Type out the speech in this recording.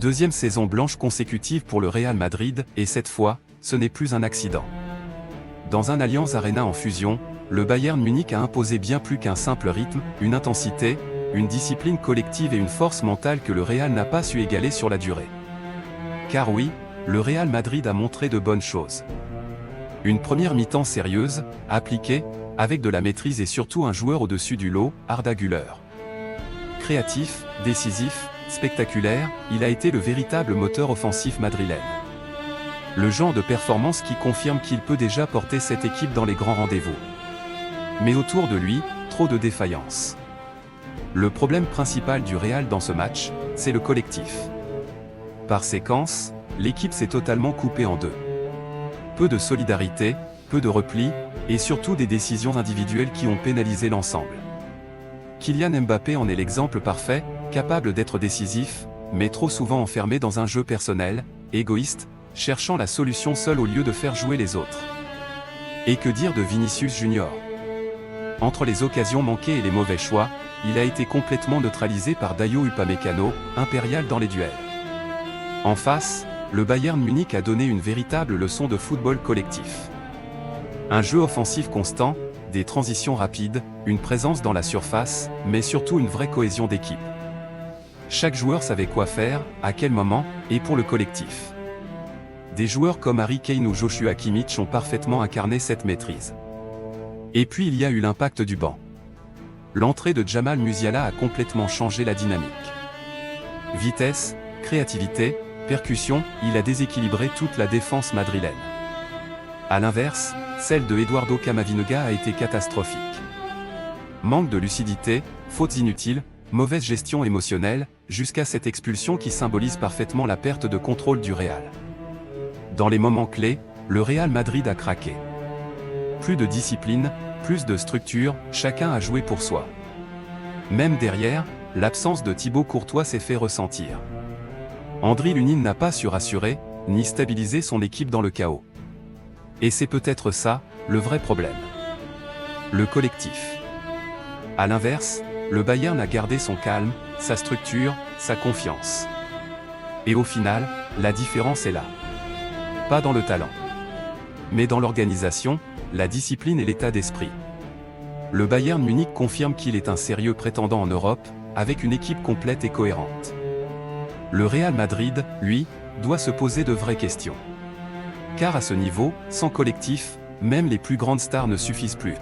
Deuxième saison blanche consécutive pour le Real Madrid, et cette fois, ce n'est plus un accident. Dans un Allianz Arena en fusion, le Bayern Munich a imposé bien plus qu'un simple rythme, une intensité, une discipline collective et une force mentale que le Real n'a pas su égaler sur la durée. Car oui, le Real Madrid a montré de bonnes choses. Une première mi-temps sérieuse, appliquée, avec de la maîtrise et surtout un joueur au-dessus du lot, Arda Güler. Créatif, décisif, spectaculaire, il a été le véritable moteur offensif madrilène. Le genre de performance qui confirme qu'il peut déjà porter cette équipe dans les grands rendez-vous. Mais autour de lui, trop de défaillances. Le problème principal du Real dans ce match, c'est le collectif. Par séquence, l'équipe s'est totalement coupée en deux. Peu de solidarité, peu de repli, et surtout des décisions individuelles qui ont pénalisé l'ensemble. Kylian Mbappé en est l'exemple parfait, capable d'être décisif, mais trop souvent enfermé dans un jeu personnel, égoïste, cherchant la solution seul au lieu de faire jouer les autres. Et que dire de Vinicius Junior? Entre les occasions manquées et les mauvais choix, il a été complètement neutralisé par Dayo Upamecano, impérial dans les duels. En face, le Bayern Munich a donné une véritable leçon de football collectif. Un jeu offensif constant, des transitions rapides, une présence dans la surface, mais surtout une vraie cohésion d'équipe. Chaque joueur savait quoi faire, à quel moment, et pour le collectif. Des joueurs comme Harry Kane ou Joshua Kimmich ont parfaitement incarné cette maîtrise. Et puis il y a eu l'impact du banc. L'entrée de Jamal Musiala a complètement changé la dynamique. Vitesse, créativité, percussion, il a déséquilibré toute la défense madrilène. A l'inverse, celle de Eduardo Camavinga a été catastrophique. Manque de lucidité, fautes inutiles, mauvaise gestion émotionnelle, jusqu'à cette expulsion qui symbolise parfaitement la perte de contrôle du Real. Dans les moments clés, le Real Madrid a craqué. Plus de discipline, plus de structure, chacun a joué pour soi. Même derrière, l'absence de Thibaut Courtois s'est fait ressentir. Andriy Lunin n'a pas su rassurer, ni stabiliser son équipe dans le chaos. Et c'est peut-être ça, le vrai problème. Le collectif. A l'inverse, le Bayern a gardé son calme, sa structure, sa confiance. Et au final, la différence est là. Pas dans le talent, mais dans l'organisation, la discipline et l'état d'esprit. Le Bayern Munich confirme qu'il est un sérieux prétendant en Europe, avec une équipe complète et cohérente. Le Real Madrid, lui, doit se poser de vraies questions. Car à ce niveau, sans collectif, même les plus grandes stars ne suffisent plus.